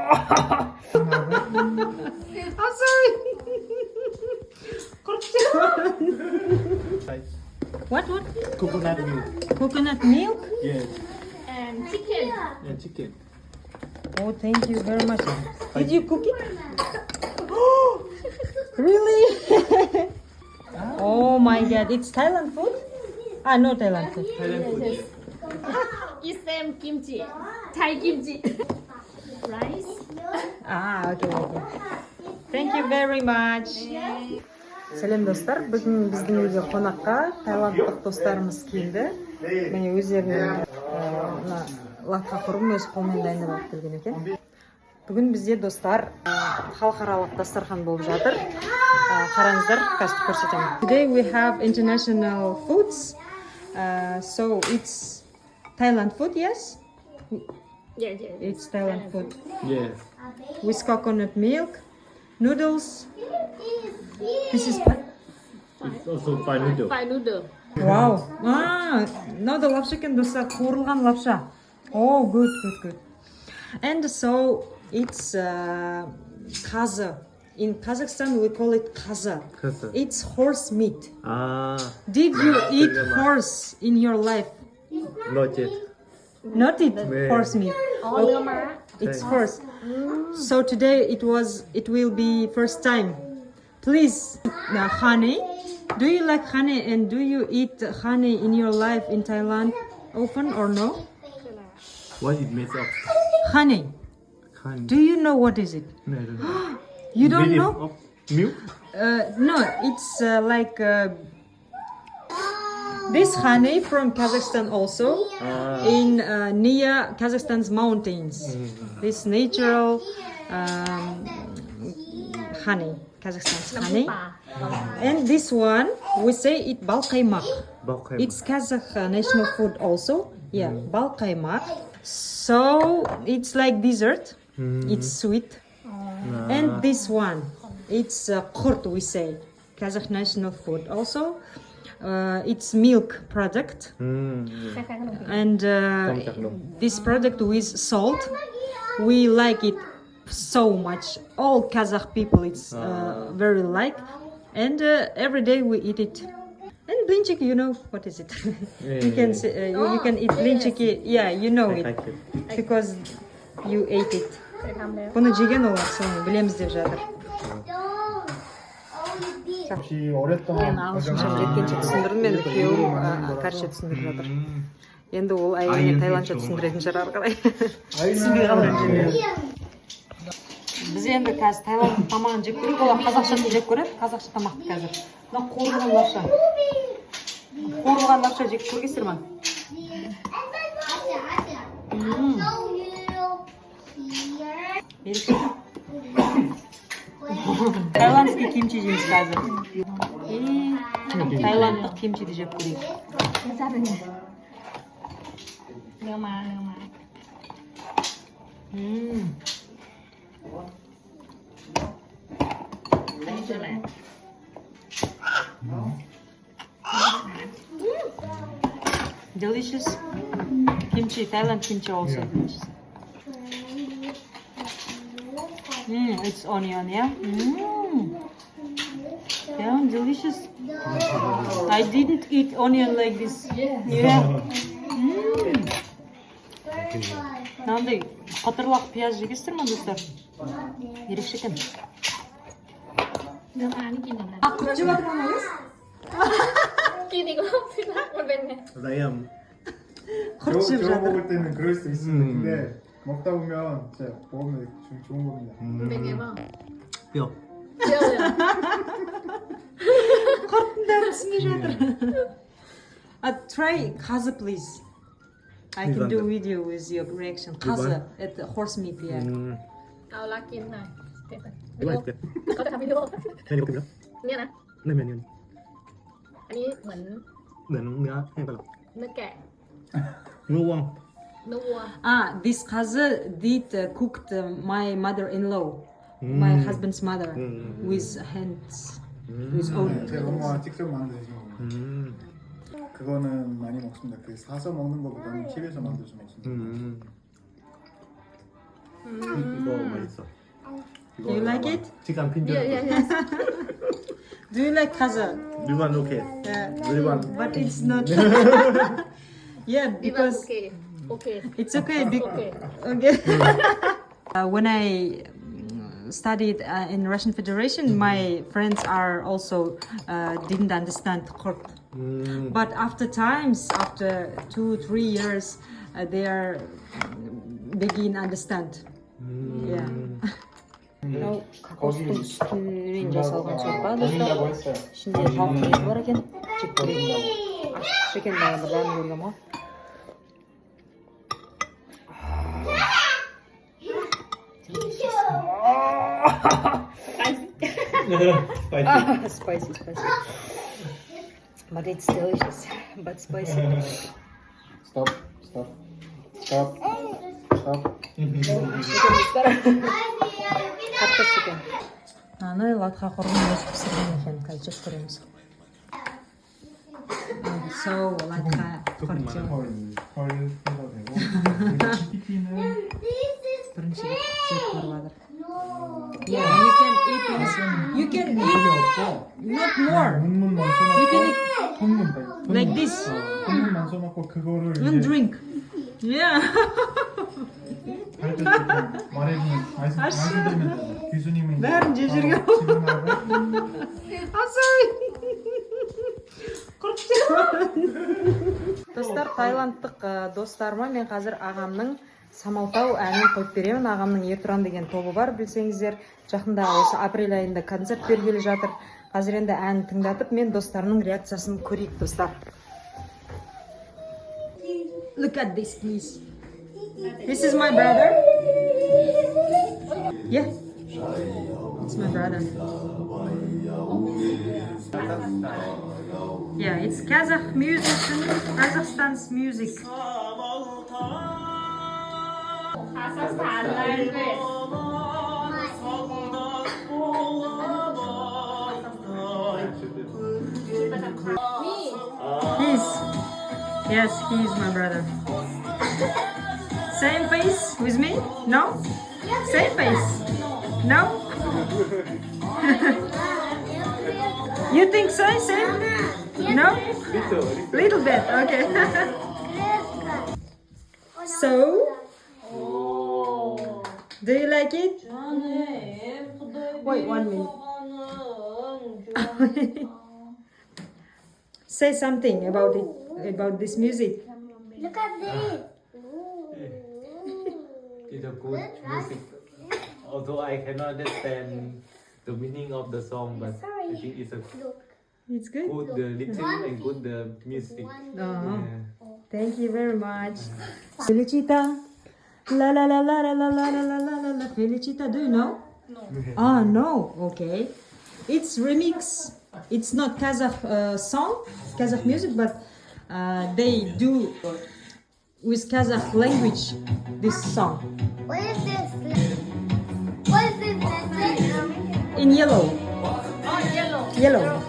I'm sorry. What? Coconut milk. Coconut milk? Yes. And chicken. Yeah, chicken. Oh, thank you very much. Did you cook it? Really? Oh my God, it's Thailand food? Ah, no Thailand food. Thailand food. Yes. It's same kimchi. Thai kimchi. Rice. Ah, okay. Thank you very much. Сәлем достар, бүгін біздің үйге қонаққа тайландтық достарымыз келді. Міне өздерінің латқа құрым өз қолмен дайындап алып келген екен. Бүгін бізде достар халықаралық дастархан болып жатыр. Қараңыздар, қазір көрсетемін. Today we have international foods. So it's Thailand food, yes? Yes. It's Thailand food. Yes. With coconut milk, noodles. This is It's also fried noodle. Fried noodle. wow. Noodle лапша екен достар, қуырылған лапша. Oh, good. And so it's kaza. In Kazakhstan we call it kaza. Kaza. It's horse meat. Ah, Did you eat horse in your life? not yet. Not eat horse meat. อ๋อเนื้อม้า It's horse. So today it will be first time. Please, honey. Do you like honey and do you eat honey in your life in Thailand often or no? What it made of? Honey. Honey. Do you know what is it? No, I don't know. You don't Made know? of milk? No, it's like this honey from Kazakhstan also in near Kazakhstan's mountains. This natural honey, Kazakhstan's honey. And this one, we say it balqaymak. Balqaymak. It's Kazakh national food also. Yeah, balqaymak. So it's like dessert. It's sweet. And this one, it's qurt, we say. Kazakh national food also. It's milk product. And this product with salt, we like it so much. All Kazakh people, it's very like. And every day we eat it. And blinchiki, you know what is it? You can say, you can eat blinchiki. Yeah, you know it Like it. because you ate it. เคยทำแล้ว Бұны жеген олар, соны білеміз деп жатыр. 혹시 오랫동안 Мен ағылшынша жеткенше түсіндірдім, енді күйеуім кәрше түсіндіріп жатыр. Енді ол әйеліне тайландша түсіндіретін шығар ары қарай. Түсінбей қалған жөнінде. Біз енді қазір тайландтық тамағын жеп көрейік, олар қазақшасын жеп көреді, қазақша тамақты қазір. Мына қуырылған лапша. Қуырылған лапша жеп көргейсіздер ма? Ерекше. Тайландский кимчи жейміз қазір. Тайландтық кимчиді жеп көрейік. รสชาติเป็นไงเนื้อม้า อันนี้คืออะไร Delicious kimchi, Thailand kimchi also delicious. It's onion, yeah? Yeah, delicious. I didn't eat onion like this. Yeah. Мынандай қатырлақ пияз жегесіздер ма достар? Ерекше екен. เนื้อม้านี่กินยังไง жеп жатырмыз? กินอีกรอบสิคะมันเป็นไง Layam. құрт жеп 저거 жатыр. 먹을 때는 그럴 수 있습니다. 근데 먹다 보면 진짜 먹으면 좋은 겁니다. เป็นไงบ้าง 뼈. เปรี้ยวเลย құрттың дәмін түсінбей жатыр. Try kaza, please. I can do video with your reaction. Kaza, at horse meat, yeah. เอาละกินหน่อยเผ็ด 이거 할게. เขาจะทำวิดีโอ 그냥 이거 끓여? เนี่ยนะ 네, 면. อันนี้เหมือน 네, นื้อแห้งไปหรอ เนื้อแกะ นื้อวัว เนื้อวัว This kaza did cooked my mother-in-law, my husband's mother, with hands, with own. 제 엄마가 직접 만드신 거. 그거는 많이 먹습니다. 그 사서 먹는 것보다는 집에서 만들어서 먹습니다. 이거 맛있어. Do you like it? 치간 핀 Yeah, yeah, yes. Do you like Kazakh? 리반 오케이. Yeah. 리반. But it's not. Yeah, because Okay. Okay. it's okay. Okay. Okay. When I studied in Russian Federation, my friends are also didn't understand Kurd. But after 2-3 years, they are begin understand. Yeah. мынау кокостың үстінен жасалған сорпа 보인다고 достар. 했어요. ішінде тауық бар екен. жек көрейік. ашық екен бәрі бір дәмін көргенмін ғой. Spicy. But it's delicious. But spicy. Stop. қатты екен. Аны латқа құрғын өзі пісірген екен. Қазір жеп көреміз. So латқа құртым. 헐 해도 되고. 치킨은 бірінші рет жеп көріп жатыр. Yeah, you can eat this. You can eat 없고 not more. 문문만 You can 써놓고 eat 손문 like this 문문만 써놓고 그거를 and 이제 drink. Yeah. 할 때 말해주면 말씀드리면 되죠. 교수님은 бәрін жеп жүрген. 질문하고 I'm sorry. Достар, Тайландтық достарыма мен қазір ағамның Самалтау әнін қойып беремін. Ағамның Ертұран деген тобы бар, білсеңіздер. Жақында осы апрель айында концерт бергелі жатыр. Қазір енді әнін тыңдатып, мен достарымның реакциясын көрейік, достар. Look at this, please. This is my brother. Yeah, it's my brother. Yeah, it's Kazakh music, Kazakhstan's music. Kazakhstan language. Yes, he's my brother. Same face with me? No? Same face? No? You think so? Same? No? Little bit, okay. So, do you like it? Wait 1 minute. Say something about it, about this music. Look at this. It's a good music. Although I cannot understand the meaning of the song, but I think it's a It's good. good rhythm and good music. Oh, Yeah. thank you very much. Felicita. La la la la la la la la la la la. Felicita, do you know? No. Ah, no. Okay. It's remix. It's not Kazakh song, Kazakh music, but they do with Kazakh language this song. What is this? What is this message? In yellow. Oh, yellow. Yellow.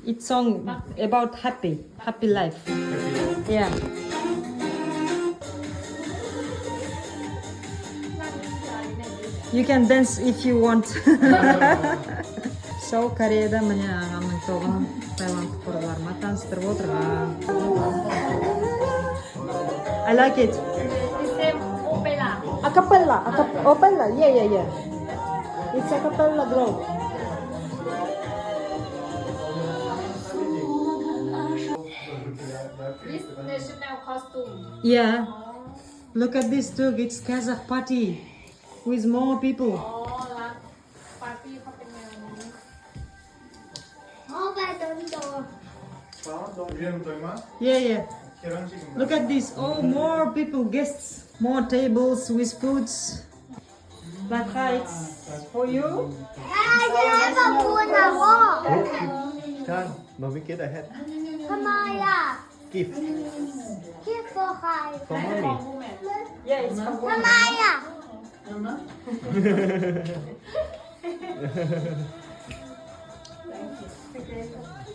It's song about happy life. Yeah. You can dance if you want. So, Кореяда міне ағамның тобын Тайландтық құрыларыма таныстырып отырған. I like it. It's same opera. Acapella. Opera. Yeah. It's a cappella group. This national costume. Yeah. Look at this too. It's Kazakh party with more people. Oh, like party เขาเป็นแนวนี้ Oh, but don't do. 이름 얼마? Yeah. 계란식인가? Look at this. Oh, more people, guests, more tables with foods. Like it's for you. I never put a wall. Chan, don't forget I had ทำไมล่ะ giftคิดตัวใคร for mommy. Yeah, it's for ทำไมอ่ะ Thank you.